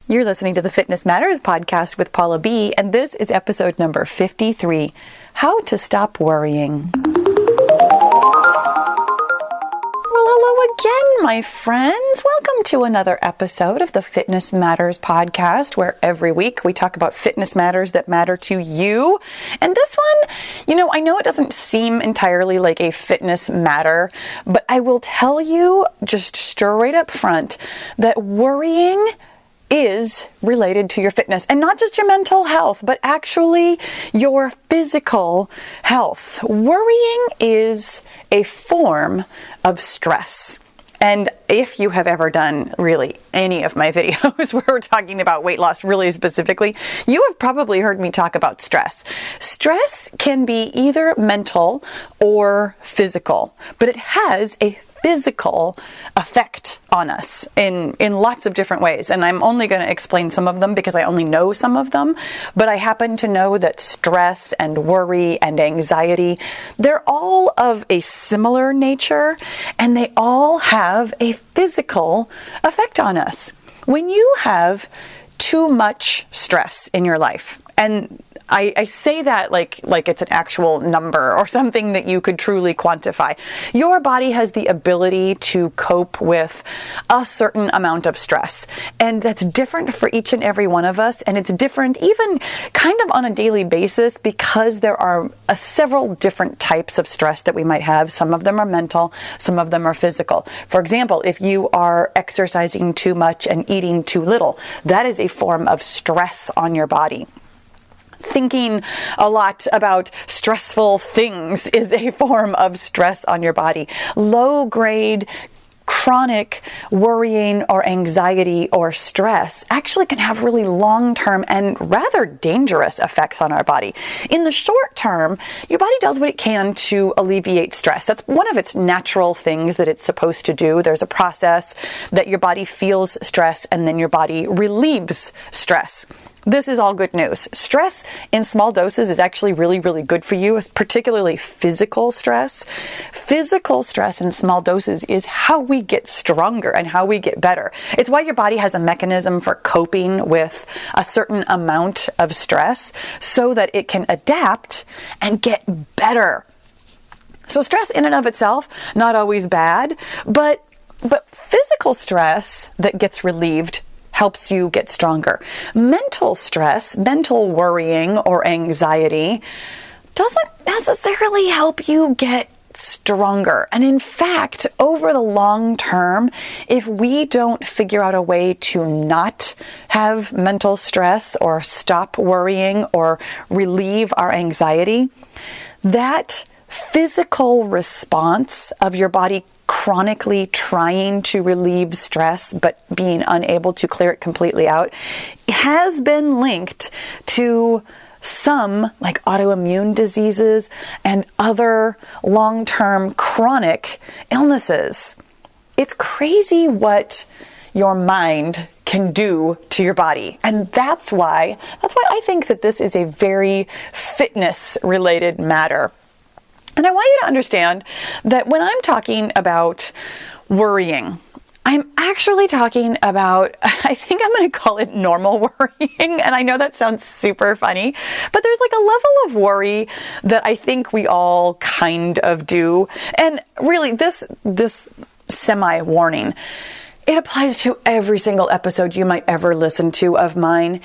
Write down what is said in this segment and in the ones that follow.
You're listening to the Fitness Matters podcast with Paula B, and this is episode number 53, How to Stop Worrying. Well, hello again, my friends. Welcome to another episode of the Fitness Matters podcast, where every week we talk about fitness matters that matter to you. And this one, I know it doesn't seem entirely like a fitness matter, but I will tell you just straight up front that worrying is related to your fitness, and not just your mental health, but actually your physical health. Worrying is a form of stress. And if you have ever done really any of my videos where we're talking about weight loss really specifically, you have probably heard me talk about stress. Stress can be either mental or physical, but it has a physical effect on us in lots of different ways. And I'm only going to explain some of them because I only know some of them. But I happen to know that stress and worry and anxiety, they're all of a similar nature, and they all have a physical effect on us. When you have too much stress in your life, and I say that like it's an actual number or something that you could truly quantify. Your body has the ability to cope with a certain amount of stress. And that's different for each and every one of us. And it's different even kind of on a daily basis because there are several different types of stress that we might have. Some of them are mental, some of them are physical. For example, if you are exercising too much and eating too little, that is a form of stress on your body. Thinking a lot about stressful things is a form of stress on your body. Low-grade chronic worrying or anxiety or stress actually can have really long-term and rather dangerous effects on our body. In the short term, your body does what it can to alleviate stress. That's one of its natural things that it's supposed to do. There's a process that your body feels stress and then your body relieves stress. This is all good news. Stress in small doses is actually really, really good for you, particularly physical stress. Physical stress in small doses is how we get stronger and how we get better. It's why your body has a mechanism for coping with a certain amount of stress so that it can adapt and get better. So stress in and of itself, not always bad, but physical stress that gets relieved helps you get stronger. Mental stress, mental worrying or anxiety doesn't necessarily help you get stronger. And in fact, over the long term, if we don't figure out a way to not have mental stress or stop worrying or relieve our anxiety, that physical response of your body chronically trying to relieve stress but being unable to clear it completely out has been linked to some like autoimmune diseases and other long-term chronic illnesses. It's crazy what your mind can do to your body. And that's why I think that this is a very fitness related matter. And I want you to understand that when I'm talking about worrying, I'm actually talking about, I think I'm going to call it normal worrying. And I know that sounds super funny, but there's like a level of worry that I think we all kind of do. And really this semi-warning, it applies to every single episode you might ever listen to of mine.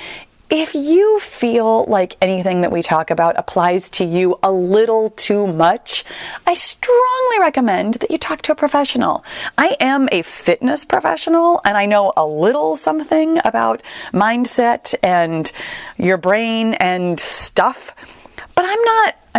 If you feel like anything that we talk about applies to you a little too much, I strongly recommend that you talk to a professional. I am a fitness professional and I know a little something about mindset and your brain and stuff, but I'm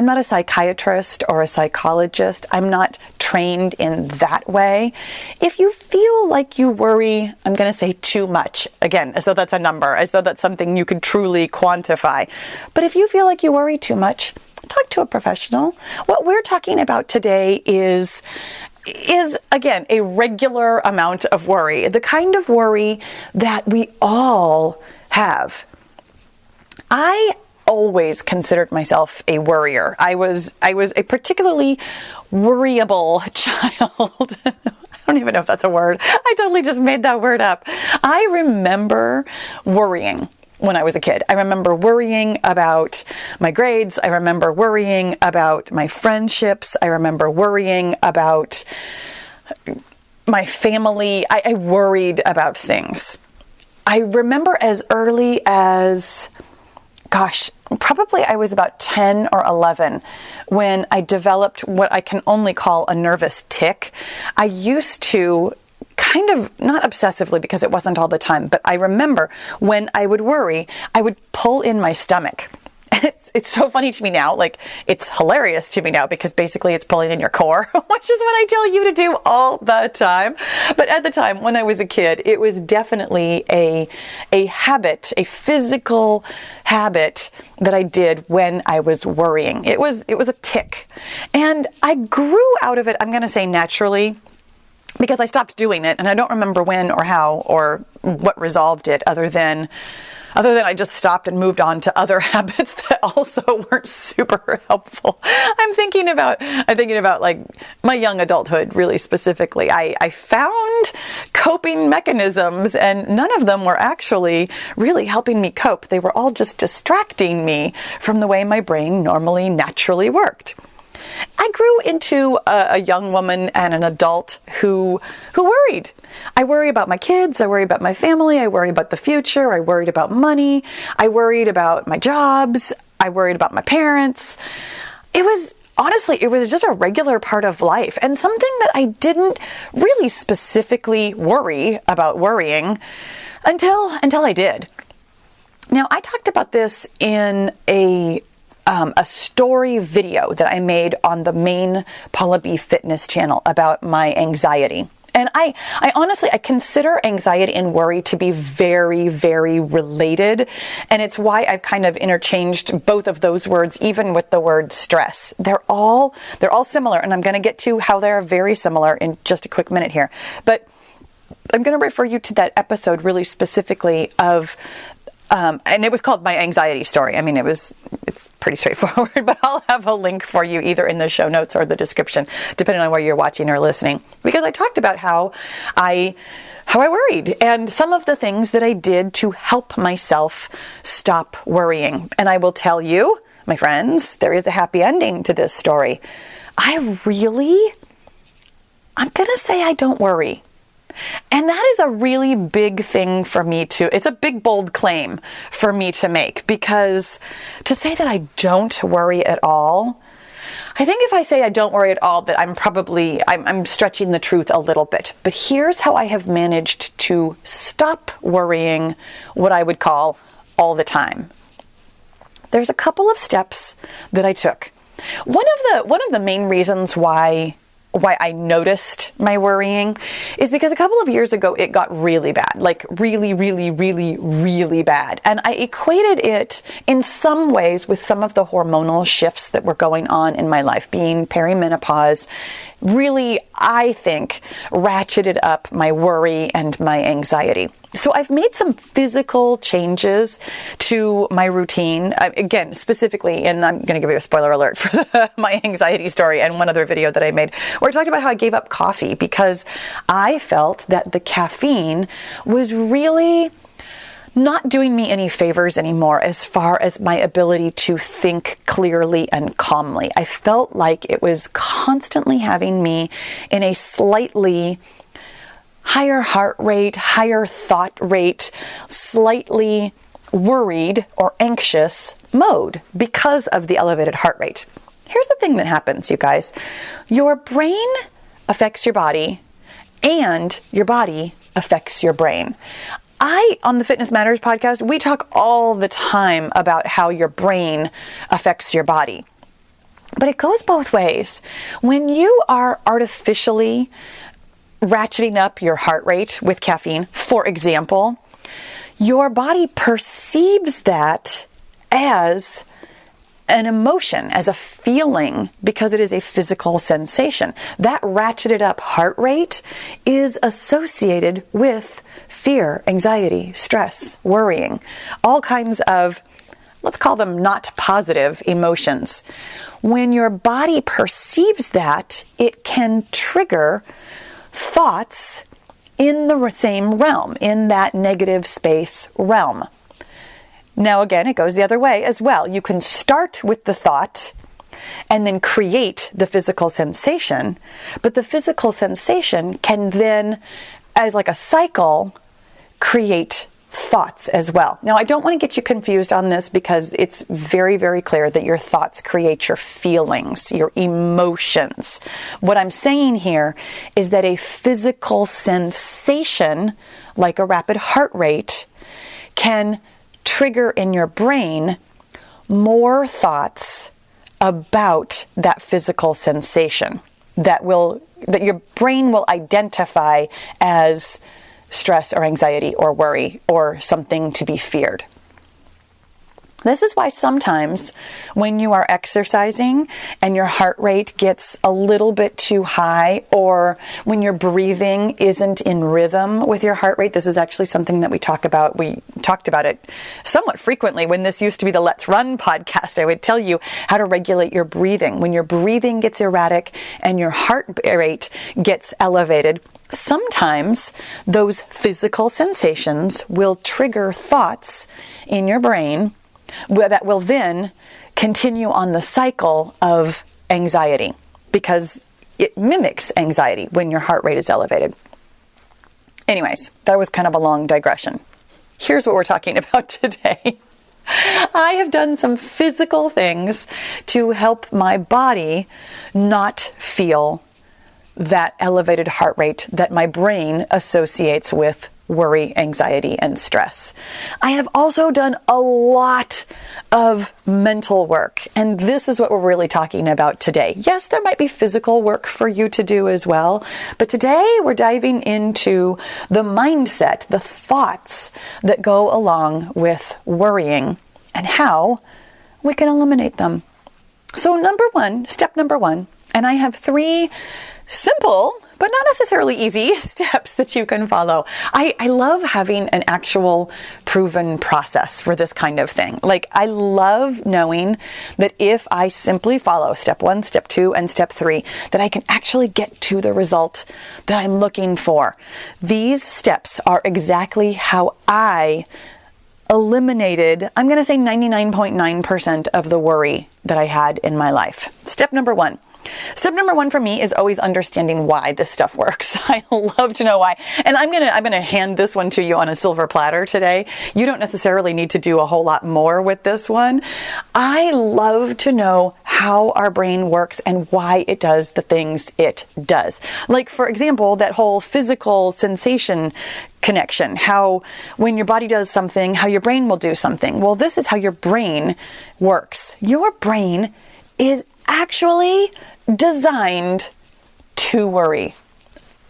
not a psychiatrist or a psychologist. I'm not trained in that way. If you feel like you worry, I'm going to say too much, again, as though that's a number, as though that's something you could truly quantify. But if you feel like you worry too much, talk to a professional. What we're talking about today is again, a regular amount of worry, the kind of worry that we all have. I always considered myself a worrier. I was a particularly worryable child. don't even know if that's a word. I totally just made that word up. I remember worrying when I was a kid. I remember worrying about my grades. I remember worrying about my friendships. I remember worrying about my family. I worried about things. I remember as early as, probably I was about 10 or 11 when I developed what I can only call a nervous tic. I used to kind of, not obsessively because it wasn't all the time, but I remember when I would worry, I would pull in my stomach. And it's so funny to me now, like it's hilarious to me now because basically it's pulling in your core, which is what I tell you to do all the time. But at the time when I was a kid, it was definitely a habit, a physical habit that I did when I was worrying. It was a tic. And I grew out of it, I'm going to say naturally, because I stopped doing it and I don't remember when or how or what resolved it other than I just stopped and moved on to other habits that also weren't super helpful. I'm thinking about like my young adulthood really specifically. I found coping mechanisms and none of them were actually really helping me cope. They were all just distracting me from the way my brain normally naturally worked. I grew into a young woman and an adult who worried. I worry about my kids. I worry about my family. I worry about the future. I worried about money. I worried about my jobs. I worried about my parents. It was just a regular part of life and something that I didn't really specifically worry about worrying until I did. Now, I talked about this in a story video that I made on the main Paula B Fitness channel about my anxiety. And I honestly, I consider anxiety and worry to be very, very related. And it's why I've kind of interchanged both of those words, even with the word stress. They're all similar. And I'm going to get to how they're very similar in just a quick minute here. But I'm going to refer you to that episode really specifically of and it was called My Anxiety Story. I mean, it's pretty straightforward, but I'll have a link for you either in the show notes or the description, depending on where you're watching or listening, because I talked about how I worried and some of the things that I did to help myself stop worrying. And I will tell you, my friends, there is a happy ending to this story. I'm going to say I don't worry. And that is a really big thing for me it's a big, bold claim for me to make, because to say that I don't worry at all, I think if I say I don't worry at all, that I'm stretching the truth a little bit. But here's how I have managed to stop worrying what I would call all the time. There's a couple of steps that I took. One of the main reasons why I noticed my worrying is because a couple of years ago, it got really bad, like really, really, really, really bad. And I equated it in some ways with some of the hormonal shifts that were going on in my life, being perimenopause, really, I think, ratcheted up my worry and my anxiety. So I've made some physical changes to my routine. Again, specifically, and I'm going to give you a spoiler alert for my anxiety story and one other video that I made where I talked about how I gave up coffee because I felt that the caffeine was really not doing me any favors anymore as far as my ability to think clearly and calmly. I felt like it was constantly having me in a slightly higher heart rate, higher thought rate, slightly worried or anxious mode because of the elevated heart rate. Here's the thing that happens, you guys. Your brain affects your body and your body affects your brain. On the Fitness Matters podcast, we talk all the time about how your brain affects your body. But it goes both ways. When you are artificially ratcheting up your heart rate with caffeine, for example, your body perceives that as an emotion, as a feeling, because it is a physical sensation. That ratcheted up heart rate is associated with fear, anxiety, stress, worrying, all kinds of, let's call them not positive emotions. When your body perceives that, it can trigger thoughts in the same realm, in that negative space realm. Now, again, it goes the other way as well. You can start with the thought and then create the physical sensation, but the physical sensation can then, as like a cycle, create thoughts as well. Now, I don't want to get you confused on this because it's very, very clear that your thoughts create your feelings, your emotions. What I'm saying here is that a physical sensation, like a rapid heart rate, can trigger in your brain more thoughts about that physical sensation that your brain will identify as stress or anxiety or worry or something to be feared. This is why sometimes when you are exercising and your heart rate gets a little bit too high, or when your breathing isn't in rhythm with your heart rate, this is actually something that we talk about. We talked about it somewhat frequently when this used to be the Let's Run podcast. I would tell you how to regulate your breathing. When your breathing gets erratic and your heart rate gets elevated, sometimes those physical sensations will trigger thoughts in your brain that will then continue on the cycle of anxiety, because it mimics anxiety when your heart rate is elevated. Anyways, that was kind of a long digression. Here's what we're talking about today. I have done some physical things to help my body not feel that elevated heart rate that my brain associates with worry, anxiety, and stress. I have also done a lot of mental work, and this is what we're really talking about today. Yes, there might be physical work for you to do as well, but today we're diving into the mindset, the thoughts that go along with worrying and how we can eliminate them. So step number one, and I have 3 simple, but not necessarily easy steps that you can follow. I love having an actual proven process for this kind of thing. Like, I love knowing that if I simply follow step 1, step 2, and step 3, that I can actually get to the result that I'm looking for. These steps are exactly how I eliminated, I'm going to say 99.9% of the worry that I had in my life. Step number one for me is always understanding why this stuff works. I love to know why. And I'm going to hand this one to you on a silver platter today. You don't necessarily need to do a whole lot more with this one. I love to know how our brain works and why it does the things it does. Like, for example, that whole physical sensation connection, how when your body does something, how your brain will do something. Well, this is how your brain works. Your brain is actually designed to worry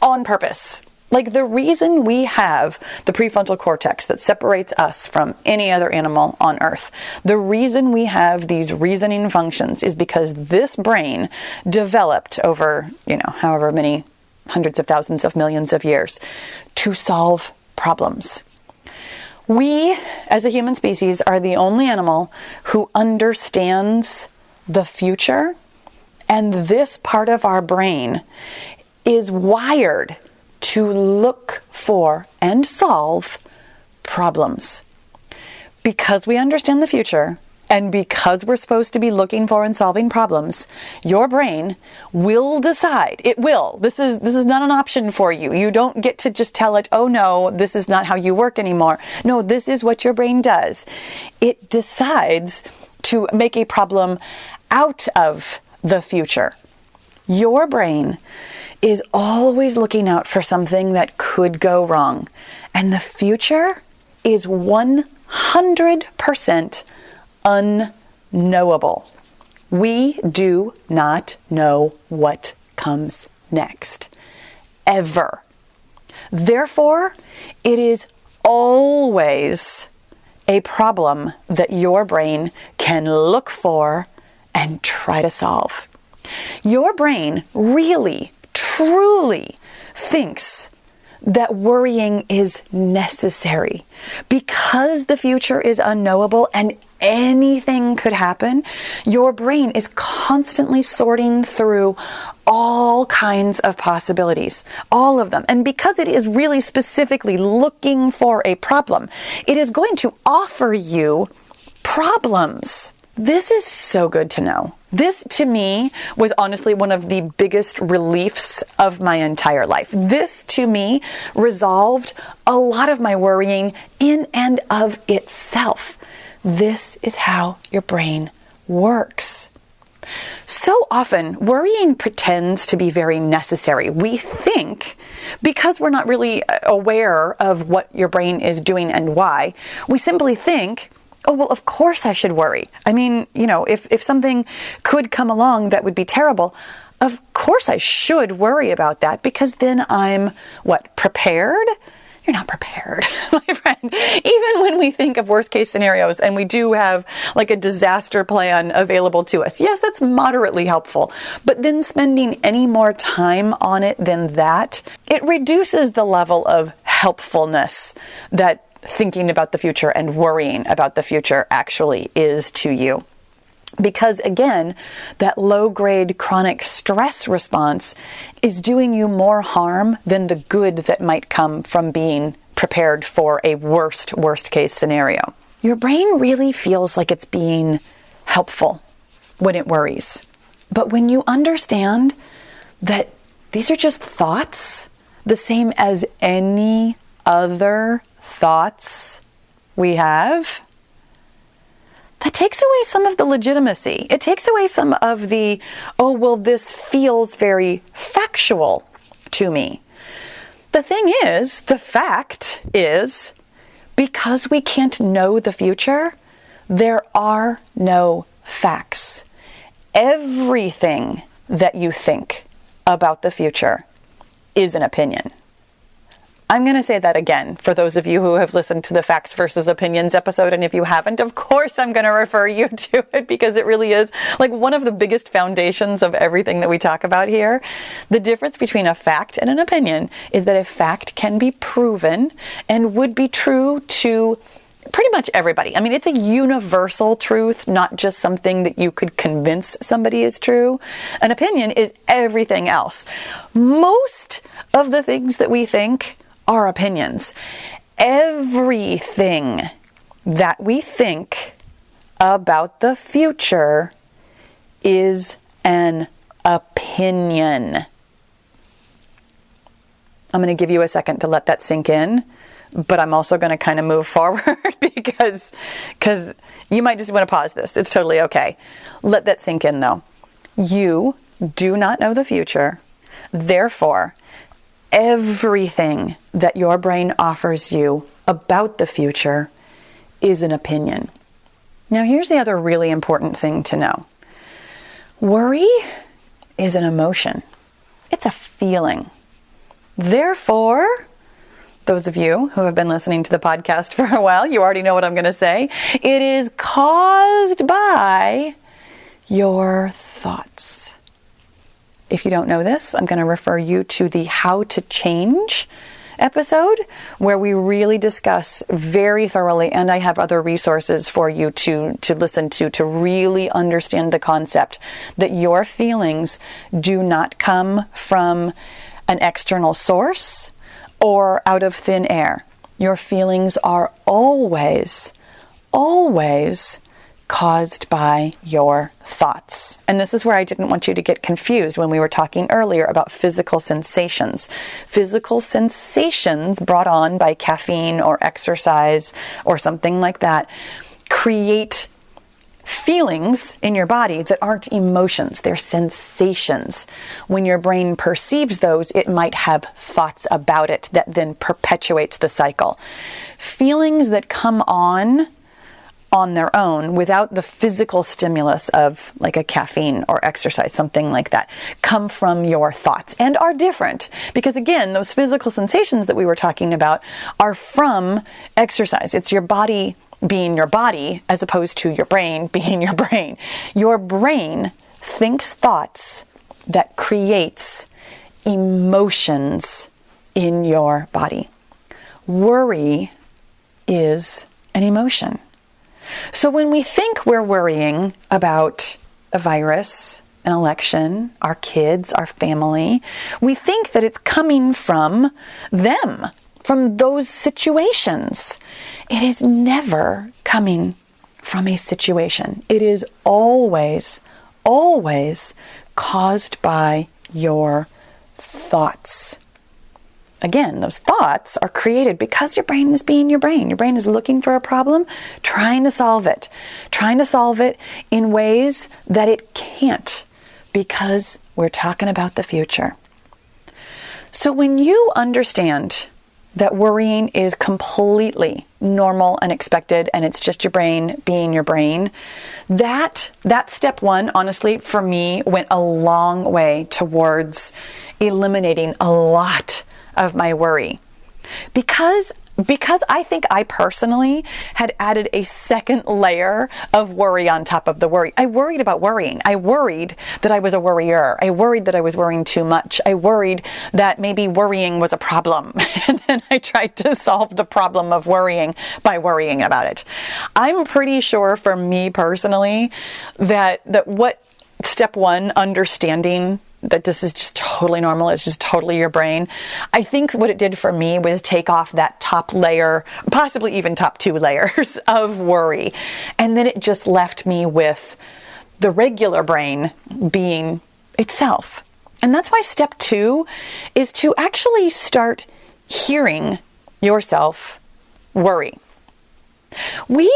on purpose. Like, the reason we have the prefrontal cortex that separates us from any other animal on earth, the reason we have these reasoning functions is because this brain developed over, however many hundreds of thousands of millions of years to solve problems. We, as a human species, are the only animal who understands the future, and this part of our brain is wired to look for and solve problems. Because we understand the future, and because we're supposed to be looking for and solving problems, your brain will decide. It will. This is not an option for you. You don't get to just tell it, oh no, this is not how you work anymore. No, this is what your brain does. It decides to make a problem out of the future. Your brain is always looking out for something that could go wrong. And the future is 100% unknowable. We do not know what comes next, ever. Therefore, it is always a problem that your brain can look for and try to solve. Your brain really, truly thinks that worrying is necessary because the future is unknowable, and anything could happen, your brain is constantly sorting through all kinds of possibilities, all of them. And because it is really specifically looking for a problem, it is going to offer you problems. This is so good to know. This, to me, was honestly one of the biggest reliefs of my entire life. This, to me, resolved a lot of my worrying in and of itself. This is how your brain works. So often, worrying pretends to be very necessary. We think, because we're not really aware of what your brain is doing and why, we simply think, oh, well, of course I should worry. I mean, if something could come along that would be terrible, of course I should worry about that because then I'm, prepared? You're not prepared, my friend. Even when we think of worst case scenarios and we do have like a disaster plan available to us, yes, that's moderately helpful. But then spending any more time on it than that, it reduces the level of helpfulness that thinking about the future and worrying about the future actually is to you. Because again, that low-grade chronic stress response is doing you more harm than the good that might come from being prepared for a worst case scenario. Your brain really feels like it's being helpful when it worries. But when you understand that these are just thoughts, the same as any other thoughts we have, that takes away some of the legitimacy. It takes away some of the, oh, well, this feels very factual to me. The fact is, because we can't know the future, there are no facts. Everything that you think about the future is an opinion. I'm going to say that again for those of you who have listened to the Facts versus Opinions episode. And if you haven't, of course, I'm going to refer you to it because it really is like one of the biggest foundations of everything that we talk about here. The difference between a fact and an opinion is that a fact can be proven and would be true to pretty much everybody. I mean, it's a universal truth, not just something that you could convince somebody is true. An opinion is everything else. Most of the things that we think are opinions. Everything that we think about the future is an opinion. I'm going to give you a second to let that sink in, but I'm also going to kind of move forward because you might just want to pause this. It's totally okay. Let that sink in though. You do not know the future. Therefore, everything that your brain offers you about the future is an opinion. Now, here's the other really important thing to know. Worry is an emotion. It's a feeling. Therefore, those of you who have been listening to the podcast for a while, you already know what I'm going to say. It is caused by your thoughts. If you don't know this, I'm going to refer you to the How to Change episode where we really discuss very thoroughly, and I have other resources for you to listen to really understand the concept that your feelings do not come from an external source or out of thin air. Your feelings are always caused by your thoughts. And this is where I didn't want you to get confused when we were talking earlier about physical sensations. Physical sensations brought on by caffeine or exercise or something like that create feelings in your body that aren't emotions, they're sensations. When your brain perceives those, it might have thoughts about it that then perpetuates the cycle. Feelings that come on their own without the physical stimulus of like a caffeine or exercise, something like that, come from your thoughts and are different. Because again, those physical sensations that we were talking about are from exercise. It's your body being your body as opposed to your brain being your brain. Your brain thinks thoughts that creates emotions in your body. Worry is an emotion. So when we think we're worrying about a virus, an election, our kids, our family, we think that it's coming from them, from those situations. It is never coming from a situation. It is always, always caused by your thoughts. Again, those thoughts are created because your brain is being your brain. Your brain is looking for a problem, trying to solve it in ways that it can't, because we're talking about the future. So when you understand that worrying is completely normal and expected, and it's just your brain being your brain, that step one, honestly, for me, went a long way towards eliminating a lot of my worry. Because I think I personally had added a second layer of worry on top of the worry. I worried about worrying. I worried that I was a worrier. I worried that I was worrying too much. I worried that maybe worrying was a problem. And then I tried to solve the problem of worrying by worrying about it. I'm pretty sure for me personally that what step one, understanding that this is just totally normal, it's just totally your brain. I think what it did for me was take off that top layer, possibly even top 2 layers of worry. And then it just left me with the regular brain being itself. And that's why step 2 is to actually start hearing yourself worry. We,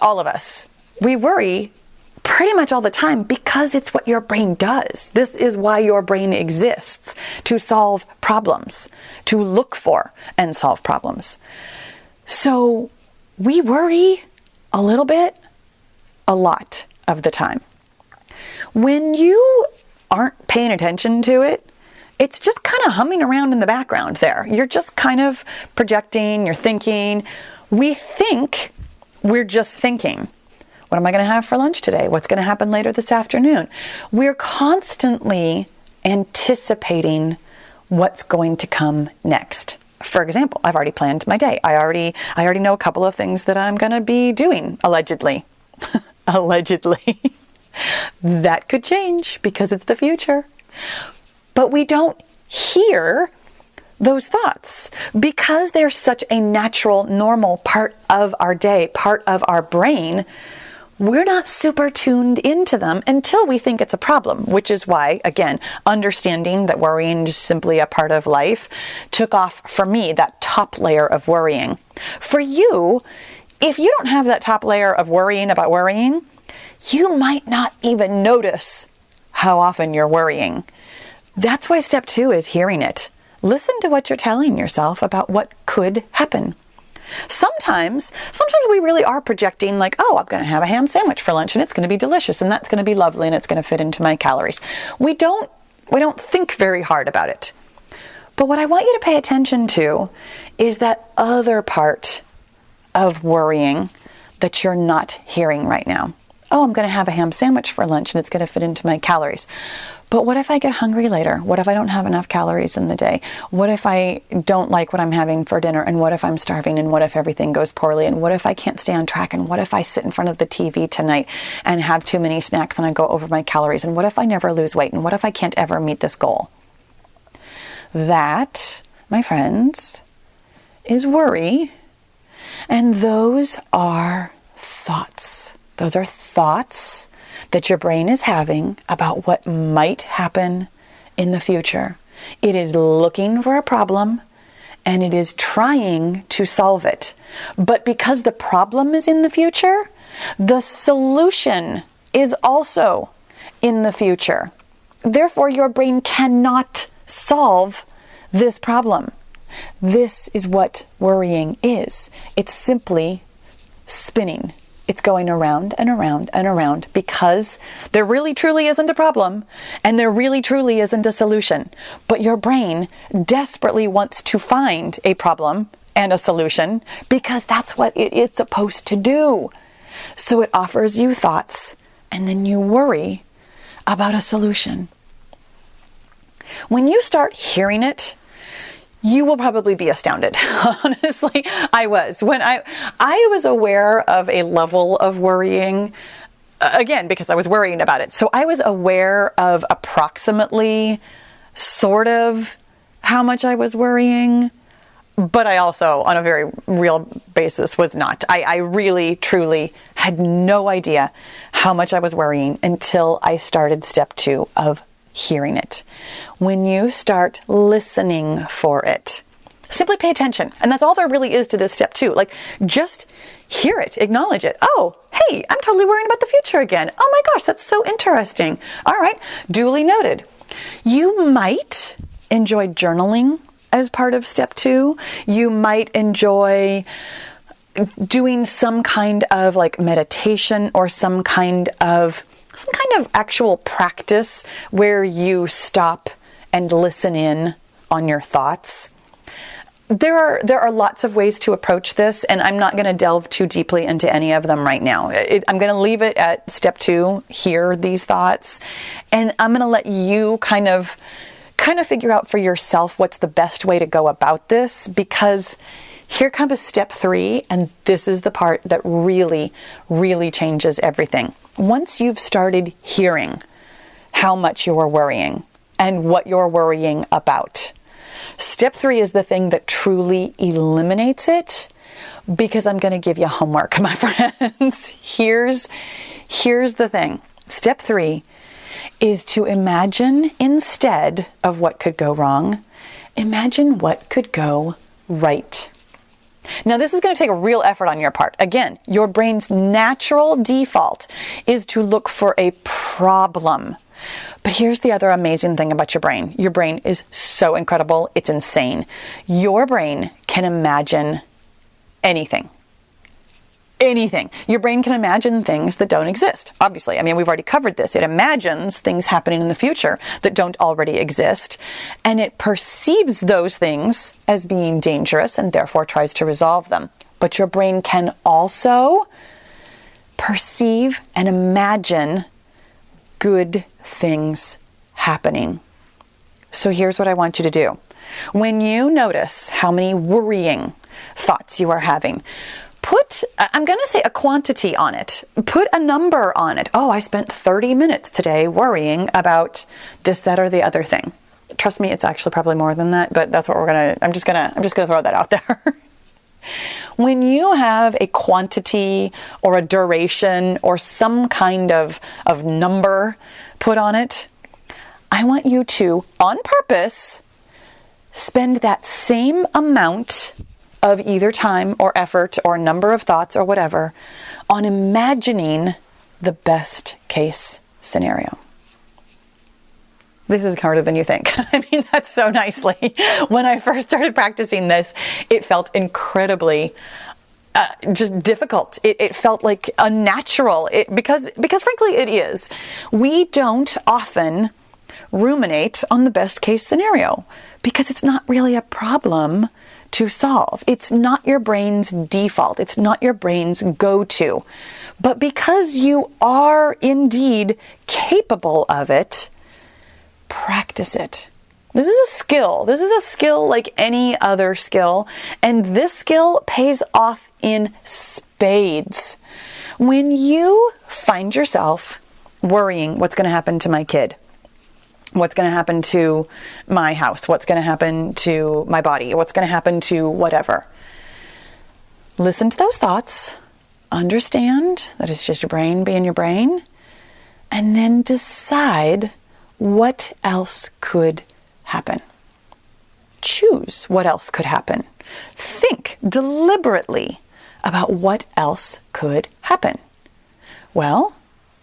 all of us, we worry pretty much all the time because it's what your brain does. This is why your brain exists, to solve problems, to look for and solve problems. So we worry a little bit, a lot of the time. When you aren't paying attention to it, it's just kind of humming around in the background there. You're just kind of projecting, you're thinking. We think we're just thinking. What am I going to have for lunch today? What's going to happen later this afternoon? We're constantly anticipating what's going to come next. For example, I've already planned my day. I already know a couple of things that I'm going to be doing, allegedly. Allegedly. That could change because it's the future. But we don't hear those thoughts because they're such a natural, normal part of our day, part of our brain. We're not super tuned into them until we think it's a problem, which is why, again, understanding that worrying is simply a part of life took off for me that top layer of worrying. For you, if you don't have that top layer of worrying about worrying, you might not even notice how often you're worrying. That's why step 2 is hearing it. Listen to what you're telling yourself about what could happen. Sometimes we really are projecting like, oh, I'm going to have a ham sandwich for lunch and it's going to be delicious and that's going to be lovely and it's going to fit into my calories. We don't think very hard about it. But what I want you to pay attention to is that other part of worrying that you're not hearing right now. Oh, I'm going to have a ham sandwich for lunch and it's going to fit into my calories. But what if I get hungry later? What if I don't have enough calories in the day? What if I don't like what I'm having for dinner? And what if I'm starving? And what if everything goes poorly? And what if I can't stay on track? And what if I sit in front of the TV tonight and have too many snacks and I go over my calories? And what if I never lose weight? And what if I can't ever meet this goal? That, my friends, is worry. And those are thoughts. Those are thoughts that your brain is having about what might happen in the future. It is looking for a problem and it is trying to solve it. But because the problem is in the future, the solution is also in the future. Therefore, your brain cannot solve this problem. This is what worrying is. It's simply spinning. It's going around and around and around because there really truly isn't a problem and there really truly isn't a solution. But your brain desperately wants to find a problem and a solution because that's what it is supposed to do. So it offers you thoughts and then you worry about a solution. When you start hearing it, You will probably be astounded. Honestly, I was. When I was aware of a level of worrying, again, because I was worrying about it. So I was aware of approximately, sort of, how much I was worrying. But I also, on a very real basis, was not. I really, truly had no idea how much I was worrying until I started step 2 of hearing it. When you start listening for it, simply pay attention. And that's all there really is to this step 2. Like, just hear it, acknowledge it. Oh, hey, I'm totally worrying about the future again. Oh my gosh, that's so interesting. All right, duly noted. You might enjoy journaling as part of step 2. You might enjoy doing some kind of like meditation or some kind of actual practice where you stop and listen in on your thoughts. There are lots of ways to approach this, and I'm not going to delve too deeply into any of them right now. I'm going to leave it at step 2, hear these thoughts, and I'm going to let you kind of figure out for yourself what's the best way to go about this, because here comes step 3, and this is the part that really, really changes everything. Once you've started hearing how much you're worrying and what you're worrying about, step 3 is the thing that truly eliminates it, because I'm going to give you homework, my friends. Here's the thing. Step 3 is to imagine, instead of what could go wrong, imagine what could go right. Now, this is going to take a real effort on your part. Again, your brain's natural default is to look for a problem. But here's the other amazing thing about your brain. Your brain is so incredible. It's insane. Your brain can imagine anything. Anything. Your brain can imagine things that don't exist. Obviously, I mean, we've already covered this. It imagines things happening in the future that don't already exist, and it perceives those things as being dangerous and therefore tries to resolve them. But your brain can also perceive and imagine good things happening. So here's what I want you to do. When you notice how many worrying thoughts you are having, I'm going to say a quantity on it. Put a number on it. Oh, I spent 30 minutes today worrying about this, that, or the other thing. Trust me, it's actually probably more than that, but that's what I'm just going to throw that out there. When you have a quantity or a duration or some kind of number put on it, I want you to, on purpose, spend that same amount of either time or effort or number of thoughts or whatever on imagining the best case scenario. This is harder than you think. I mean, that's so nicely. When I first started practicing this, it felt incredibly just difficult. It felt like unnatural because frankly it is. We don't often ruminate on the best case scenario because it's not really a problem to solve. It's not your brain's default. It's not your brain's go-to. But because you are indeed capable of it, practice it. This is a skill. This is a skill like any other skill. And this skill pays off in spades. When you find yourself worrying, what's going to happen to my kid? What's going to happen to my house? What's going to happen to my body? What's going to happen to whatever? Listen to those thoughts. Understand that it's just your brain being your brain. And then decide what else could happen. Choose what else could happen. Think deliberately about what else could happen. Well,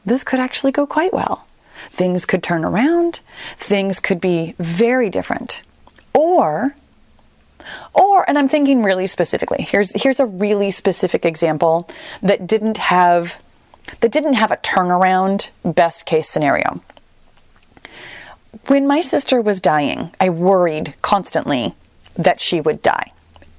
this could actually go quite well. Things could turn around. Things could be very different. Or, and I'm thinking really specifically, here's a really specific example that didn't have a turnaround best case scenario. When my sister was dying, I worried constantly that she would die.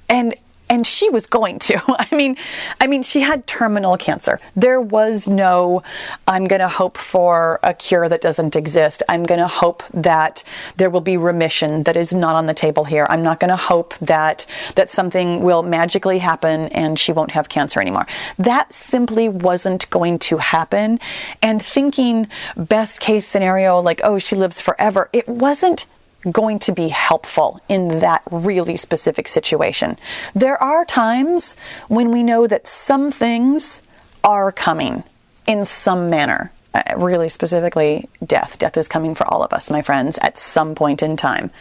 And And she was going to. I mean, she had terminal cancer. There was no, I'm going to hope for a cure that doesn't exist. I'm going to hope that there will be remission that is not on the table here. I'm not going to hope that something will magically happen and she won't have cancer anymore. That simply wasn't going to happen. And thinking best case scenario, like, oh, she lives forever, it wasn't going to be helpful in that really specific situation. There are times when we know that some things are coming in some manner. Really specifically, death. Death is coming for all of us, my friends, at some point in time.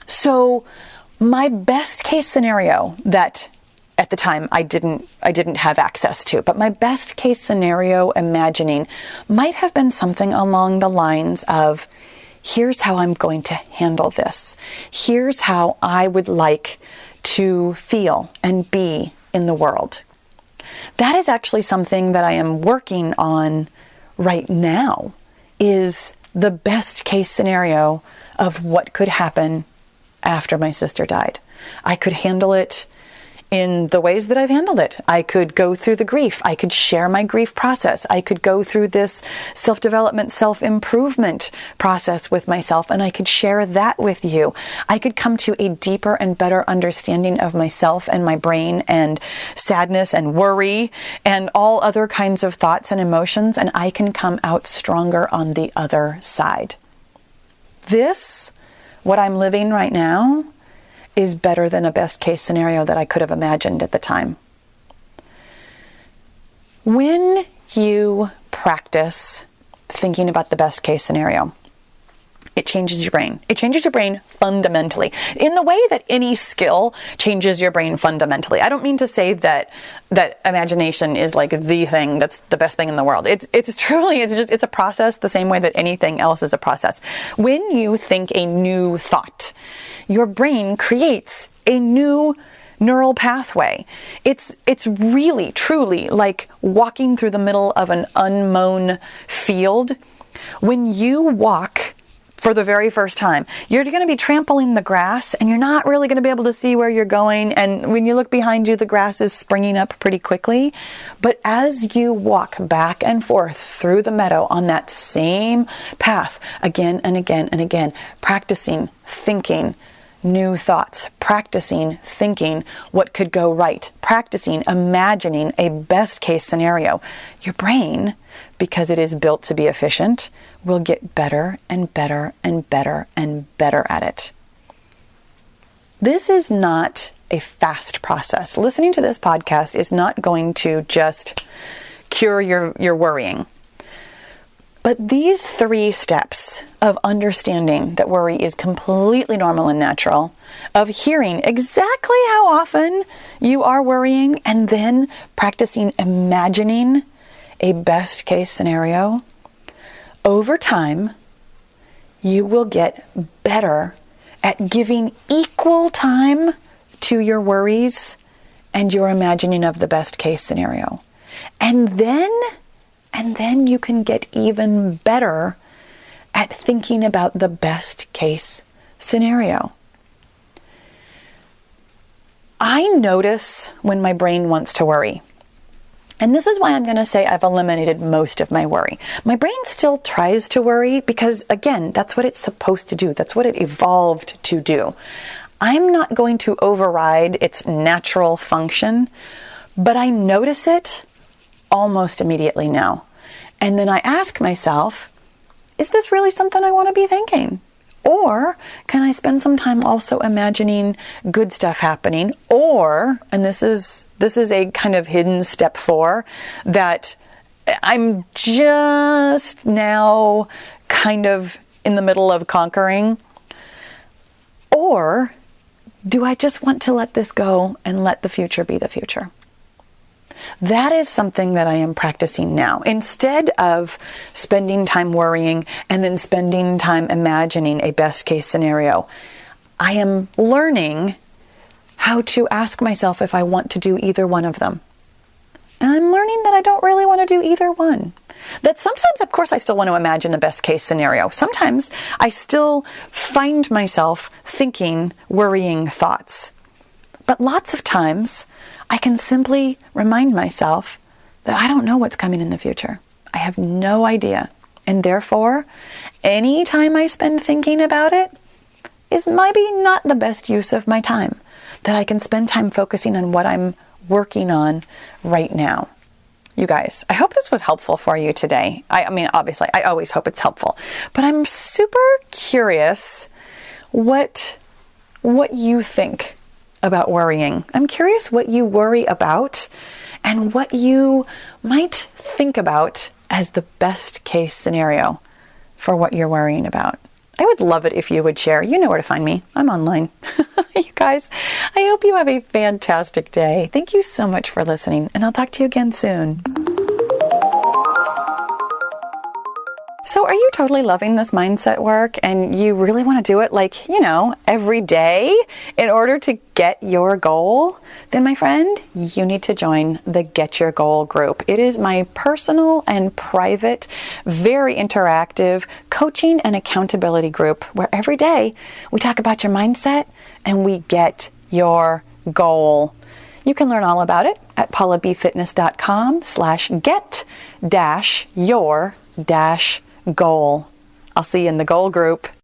So my best case scenario that at the time I didn't have access to, but my best case scenario imagining might have been something along the lines of, here's how I'm going to handle this. Here's how I would like to feel and be in the world. That is actually something that I am working on right now, is the best case scenario of what could happen after my sister died. I could handle it in the ways that I've handled it. I could go through the grief. I could share my grief process. I could go through this self-development, self-improvement process with myself, and I could share that with you. I could come to a deeper and better understanding of myself and my brain and sadness and worry and all other kinds of thoughts and emotions, and I can come out stronger on the other side. This, what I'm living right now, is better than a best case scenario that I could have imagined at the time. When you practice thinking about the best case scenario, it changes your brain. It changes your brain fundamentally, in the way that any skill changes your brain fundamentally. I don't mean to say that imagination is like the thing that's the best thing in the world. It's a process the same way that anything else is a process. When you think a new thought, your brain creates a new neural pathway. It's really, truly like walking through the middle of an unmown field. When you walk for the very first time, you're going to be trampling the grass and you're not really going to be able to see where you're going. And when you look behind you, the grass is springing up pretty quickly. But as you walk back and forth through the meadow on that same path again and again and again, practicing thinking new thoughts, practicing thinking what could go right, practicing imagining a best case scenario, your brain, because it is built to be efficient, will get better and better and better and better at it. This is not a fast process. Listening to this podcast is not going to just cure your worrying. But these 3 steps of understanding that worry is completely normal and natural, of hearing exactly how often you are worrying, and then practicing imagining a best case scenario, over time, you will get better at giving equal time to your worries and your imagining of the best case scenario. And then you can get even better at thinking about the best case scenario. I notice when my brain wants to worry. And this is why I'm going to say I've eliminated most of my worry. My brain still tries to worry because, again, that's what it's supposed to do. That's what it evolved to do. I'm not going to override its natural function, but I notice it almost immediately now. And then I ask myself, is this really something I want to be thinking? Or can I spend some time also imagining good stuff happening? Or, and this is a kind of hidden step 4 that I'm just now kind of in the middle of conquering. Or do I just want to let this go and let the future be the future? That is something that I am practicing now. Instead of spending time worrying and then spending time imagining a best case scenario, I am learning how to ask myself if I want to do either one of them. And I'm learning that I don't really want to do either one. That sometimes, of course, I still want to imagine a best case scenario. Sometimes I still find myself thinking worrying thoughts. But lots of times I can simply remind myself that I don't know what's coming in the future. I have no idea. And therefore, any time I spend thinking about it is maybe not the best use of my time. That I can spend time focusing on what I'm working on right now. You guys, I hope this was helpful for you today. I mean, obviously, I always hope it's helpful. But I'm super curious what you think about worrying. I'm curious what you worry about and what you might think about as the best case scenario for what you're worrying about. I would love it if you would share. You know where to find me. I'm online. You guys, I hope you have a fantastic day. Thank you so much for listening, and I'll talk to you again soon. So are you totally loving this mindset work and you really want to do it every day in order to get your goal? Then my friend, you need to join the Get Your Goal group. It is my personal and private, very interactive coaching and accountability group where every day we talk about your mindset and we get your goal. You can learn all about it at paulabfitness.com/get-your-goal. I'll see you in the goal group.